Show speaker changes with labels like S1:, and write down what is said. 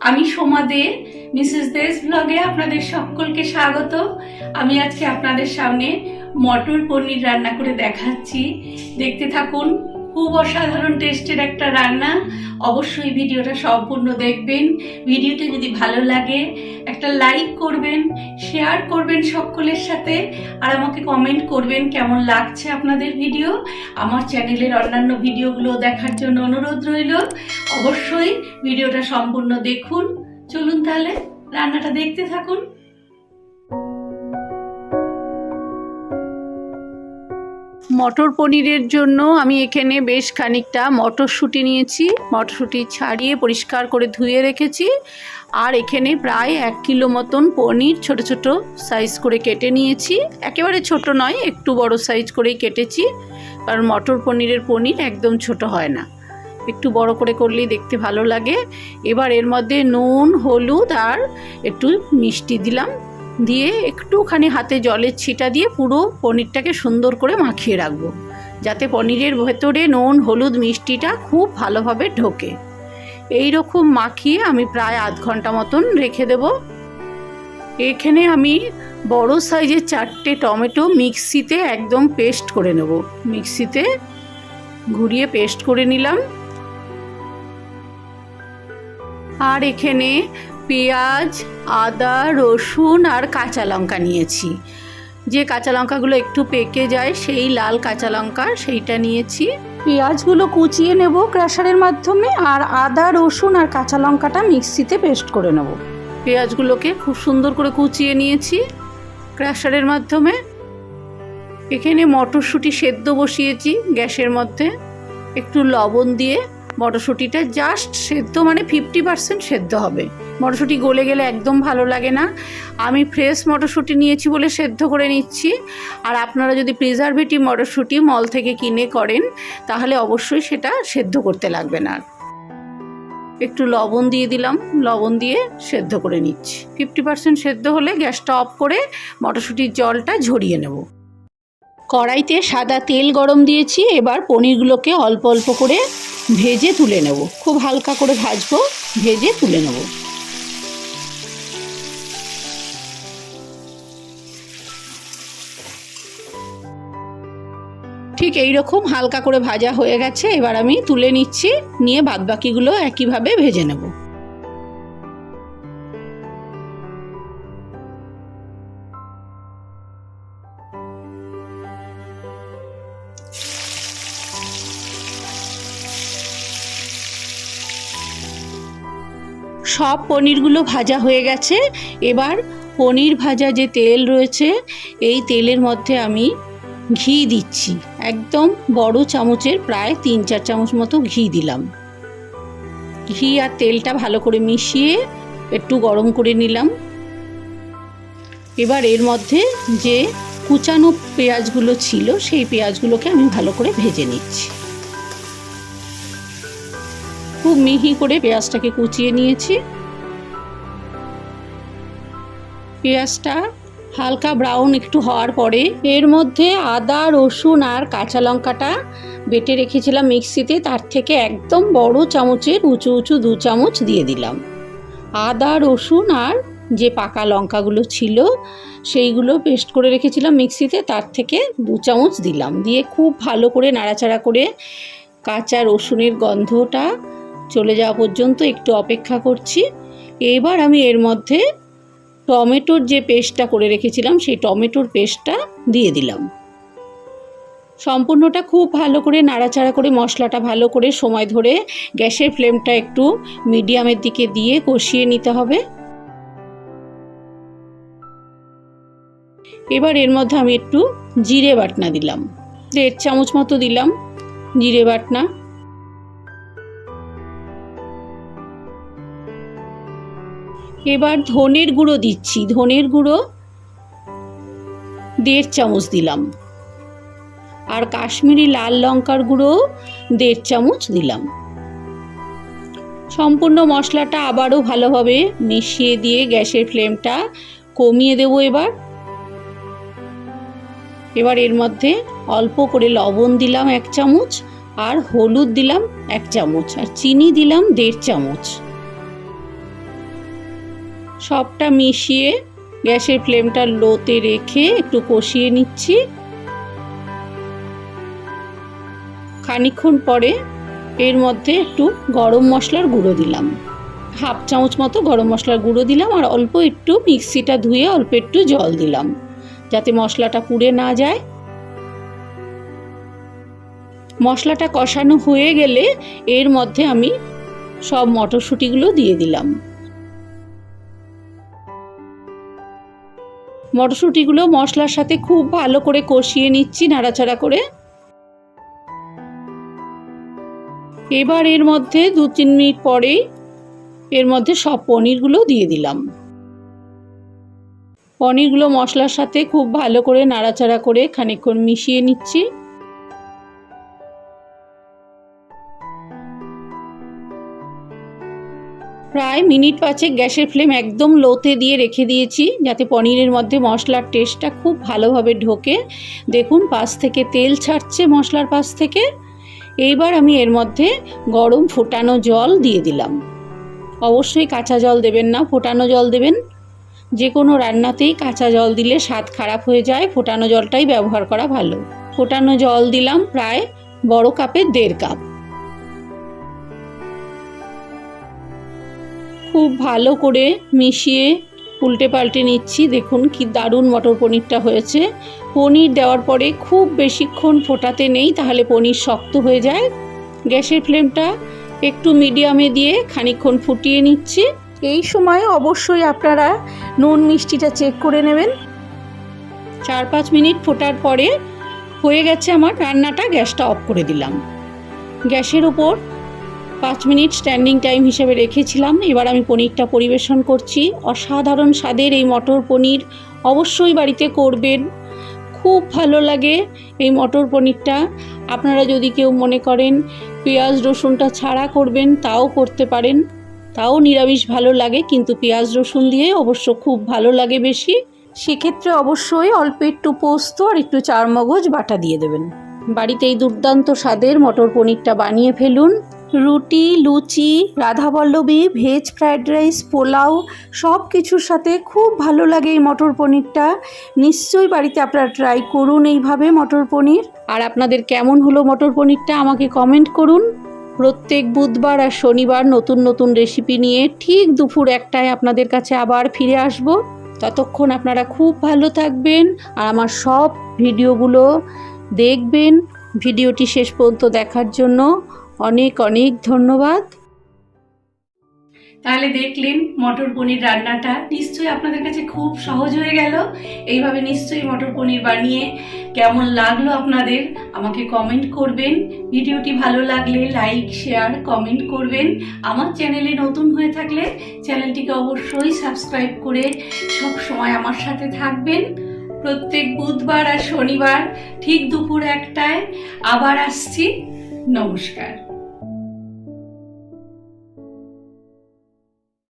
S1: আমি সোমা দে, মিসেস দেশ ব্লগে আপনাদের সকলকে স্বাগত। আমি আজকে আপনাদের সামনে মটর পনির রান্না করে দেখাচ্ছি। দেখতে থাকুন, খুব অসাধারণ টেস্টের একটা রান্না। অবশ্যই ভিডিওটা সম্পূর্ণ দেখবেন। ভিডিওটা যদি ভালো লাগে একটা লাইক করবেন, শেয়ার করবেন সকলের সাথে, আর আমাকে কমেন্ট করবেন কেমন লাগছে আপনাদের ভিডিও। আমার চ্যানেলের অন্যান্য ভিডিওগুলো দেখার জন্য অনুরোধ রইল। অবশ্যই ভিডিওটা সম্পূর্ণ দেখুন। চলুন তাহলে রান্নাটা দেখতে থাকুন। মটর পনিরের জন্য আমি এখানে বেশ খানিকটা মটরশুঁটি নিয়েছি। মটরশুঁটি ছাড়িয়ে পরিষ্কার করে ধুয়ে রেখেছি। আর এখানে প্রায় 1 কিলো মতন পনির ছোট ছোট সাইজ করে কেটে নিয়েছি। একেবারে ছোট নয়, একটু বড় সাইজ করেই কেটেছি, কারণ মটর পনিরের পনির একদম ছোট হয় না, একটু বড় করে করলেই দেখতে ভালো লাগে। এবার এর মধ্যে নুন, হলুদ আর একটু মিষ্টি দিলাম, দিয়ে একটুখানি হাতে জলের ছিটা দিয়ে পুরো পনিরটাকে সুন্দর করে মাখিয়ে রাখবো, যাতে পনিরের ভেতরে নুন, হলুদ, মিষ্টিটা খুব ভালোভাবে ঢোকে। এই রকম মাখিয়ে আমি প্রায় আধ ঘন্টা মতন রেখে দেব। এখানে আমি বড় সাইজের 4টে টমেটো মিক্সিতে একদম পেস্ট করে নেব। মিক্সিতে ঘুরিয়ে পেস্ট করে নিলাম। আর এখানে পেঁয়াজ, আদা, রসুন আর কাঁচা লঙ্কা নিয়েছি। যে কাঁচা লঙ্কাগুলো একটু পেকে যায় সেই লাল কাঁচা লঙ্কা, সেইটা নিয়েছি। পেঁয়াজগুলো কুচিয়ে নেব ক্রাশারের মাধ্যমে, আর আদা, রসুন আর কাঁচা লঙ্কাটা মিক্সিতে পেস্ট করে নেব। পেঁয়াজগুলোকে খুব সুন্দর করে কুচিয়ে নিয়েছি ক্রাশারের মাধ্যমে। এখানে মটরশুঁটি সেদ্ধ বসিয়েছি গ্যাসের মধ্যে। একটু লবণ দিয়ে মটরশুঁটিটা জাস্ট সেদ্ধ, মানে 50% সেদ্ধ হবে। মটরশুঁটি গলে গেলে একদম ভালো লাগে না। আমি ফ্রেশ মটরশুঁটি নিয়েছি বলে সেদ্ধ করে নিচ্ছি। আর আপনারা যদি প্রিজারভেটিভ মটরশুঁটি মল থেকে কিনে করেন তাহলে অবশ্যই সেটা সেদ্ধ করতে লাগবে না। একটু লবণ দিয়ে দিলাম, লবণ দিয়ে সেদ্ধ করে নিচ্ছি। 50% সেদ্ধ হলে গ্যাসটা অফ করে মটরশুঁটির জলটা ঝরিয়ে নেব। কড়াইতে সাদা তেল গরম দিয়েছি। এবার পনিরগুলোকে অল্প অল্প করে ভেজে তুলে নেব। খুব হালকা করে ভাজবো, ভেজে তুলে নেব। ঠিক এই রকম হালকা করে ভাজা হয়ে গেছে। এবার আমি তুলে নিচ্ছি, নিয়ে বাদবাকিগুলো একইভাবে ভেজে নেব। সব পনিরগুলো ভাজা হয়ে গেছে। এবার পনির ভাজা যে তেল রয়েছে এই তেলের মধ্যে আমি ঘি দিচ্ছি। একদম বড় চামচের প্রায় 3-4 চামচ মতো ঘি দিলাম। ঘি আর তেলটা ভালো করে মিশিয়ে একটু গরম করে নিলাম। এবার এর মধ্যে যে কুচানো পেঁয়াজগুলো ছিল সেই পেঁয়াজগুলোকে আমি ভালো করে ভেজে নিচ্ছি। খুব মিহি করে পেঁয়াজটাকে কুচিয়ে নিয়েছি। পেঁয়াজটা হালকা ব্রাউন একটু হওয়ার পরে এর মধ্যে আদা, রসুন আর কাঁচা লঙ্কাটা বেটে রেখেছিলাম মিক্সিতে, তার থেকে একদম বড় চামচের উঁচু উঁচু 2 চামচ দিয়ে দিলাম। আদা, রসুন আর যে পাকা লঙ্কাগুলো ছিল সেইগুলো পেস্ট করে রেখেছিলাম মিক্সিতে, তার থেকে 2 চামচ দিলাম। দিয়ে খুব ভালো করে নাড়াচাড়া করে কাঁচা রসুনের গন্ধটা চলে যাওয়া পর্যন্ত একটু অপেক্ষা করছি। এবার আমি এর মধ্যে টমেটোর যে পেস্টটা করে রেখেছিলাম সেই টমেটোর পেস্টটা দিয়ে দিলাম। সম্পূর্ণটা খুব ভালো করে নাড়াচাড়া করে মশলাটা ভালো করে সময় ধরে গ্যাসের ফ্লেমটা একটু মিডিয়ামের দিকে দিয়ে কষিয়ে নিতে হবে। এবার এর মধ্যে আমি একটু জিরে বাটনা দিলাম, 1.5 চামচ মতো দিলাম জিরে বাটনা। এবার ধনের গুঁড়ো দিচ্ছি। ধনের গুঁড়ো 1.5 চামচ দিলাম। আর কাশ্মীরি লাল লঙ্কার গুঁড়ো 1.5 চামচ দিলাম। সম্পূর্ণ মশলাটা আবারও ভালোভাবে মিশিয়ে দিয়ে গ্যাসের ফ্লেমটা কমিয়ে দেব। এবার এর মধ্যে অল্প করে লবণ দিলাম 1 চামচ, আর হলুদ দিলাম 1 চামচ, আর চিনি দিলাম 1.5 চামচ। সবটা মিশিয়ে গ্যাসের ফ্লেমটা লোতে রেখে একটু কষিয়ে নিচ্ছি। খানিকক্ষণ পরে এর মধ্যে একটু গরম মশলার গুঁড়ো দিলাম, হাফ চামচ মতো গরম মশলার গুঁড়ো দিলাম, আর অল্প একটু মিক্সিটা ধুয়ে অল্প একটু জল দিলাম যাতে মশলাটা পুড়ে না যায়। মশলাটা কষানো হয়ে গেলে এর মধ্যে আমি সব মটরশুঁটিগুলো দিয়ে দিলাম। মটরশুঁটিগুলো মশলার সাথে খুব ভালো করে কষিয়ে নিচ্ছি নাড়াচাড়া করে। এবার এর মধ্যে 2-3 মিনিট পরেই এর মধ্যে সব পনিরগুলো দিয়ে দিলাম। পনিরগুলো মশলার সাথে খুব ভালো করে নাড়াচাড়া করে খানিকক্ষণ মিশিয়ে নিচ্ছি। প্রায় মিনিট 5 গ্যাসের ফ্লেম একদম লোতে দিয়ে রেখে দিয়েছি যাতে পনিরের মধ্যে মশলার টেস্টটা খুব ভালোভাবে ঢোকে। দেখুন পাশ থেকে তেল ছাড়ছে মশলার পাশ থেকে। এইবার আমি এর মধ্যে গরম ফোটানো জল দিয়ে দিলাম। অবশ্যই কাঁচা জল দেবেন না, ফোটানো জল দেবেন। যে কোনো রান্নাতেই কাঁচা জল দিলে স্বাদ খারাপ হয়ে যায়, ফোটানো জলটাই ব্যবহার করা ভালো। ফোটানো জল দিলাম প্রায় বড় কাপের 1.5 কাপ। খুব ভালো করে মিশিয়ে উল্টে পাল্টে নিচ্ছি। দেখুন কি দারুণ মটর পনিরটা হয়েছে। পনির দেওয়ার পরে খুব বেশিক্ষণ ফোটাতে নেই, তাহলে পনির শক্ত হয়ে যায়। গ্যাসের ফ্লেমটা একটু মিডিয়ামে দিয়ে খানিকক্ষণ ফুটিয়ে নিচ্ছি। এই সময় অবশ্যই আপনারা নুন মিষ্টিটা চেক করে নেবেন। 4-5 মিনিট ফোটার পরে হয়ে গেছে আমার রান্নাটা। গ্যাসটা অফ করে দিলাম। গ্যাসের ওপর 5 মিনিট স্ট্যান্ডিং টাইম হিসেবে রেখেছিলাম। এবার আমি পনিরটা পরিবেশন করছি। অসাধারণ স্বাদের এই মটর পনির অবশ্যই বাড়িতে করবেন, খুব ভালো লাগে এই মটর পনিরটা। আপনারা যদি কেউ মনে করেন পেঁয়াজ রসুনটা ছাড়া করবেন তাও করতে পারেন, তাও নিরামিষ ভালো লাগে, কিন্তু পেঁয়াজ রসুন দিয়ে অবশ্য খুব ভালো লাগে বেশি। সেক্ষেত্রে অবশ্যই অল্প একটু পোস্ত আর একটু চারমগজ বাটা দিয়ে দেবেন। বাড়িতে এই দুর্দান্ত স্বাদের মটর পনিরটা বানিয়ে ফেলুন। রুটি, লুচি, radhaballabhi, veg fried rice, pulao সব কিছুর সাথে খুব ভালো লাগে এই মটর পনিরটা। নিশ্চয়ই বাড়িতে আপনারা ট্রাই করুন এইভাবে মটর পনির। আর আপনাদের কেমন হলো মটর পনিরটা আমাকে কমেন্ট করুন। প্রত্যেক বুধবার আর শনিবার নতুন নতুন রেসিপি নিয়ে ঠিক দুপুর 1টায় আপনাদের কাছে আবার ফিরে আসব। ততক্ষণ আপনারা খুব ভালো থাকবেন আর আমার সব ভিডিওগুলো দেখবেন। ভিডিওটি শেষ পর্যন্ত দেখার জন্য অনেক অনেক ধন্যবাদ। তাহলে দেখলেন মটর পনির রান্নাটা নিশ্চয়ই আপনাদের কাছে খুব সহজ হয়ে গেল। এইভাবে নিশ্চয়ই মটর পনির বানিয়ে কেমন লাগলো আপনাদের আমাকে কমেন্ট করবেন। ভিডিওটি ভালো লাগলে লাইক, শেয়ার, কমেন্ট করবেন। আমার চ্যানেলে নতুন হয়ে থাকলে চ্যানেলটিকে অবশ্যই সাবস্ক্রাইব করে সব সময় আমার সাথে থাকবেন। প্রত্যেক বুধবার আর শনিবার ঠিক দুপুর 1টায় আবার আসছি। নমস্কার।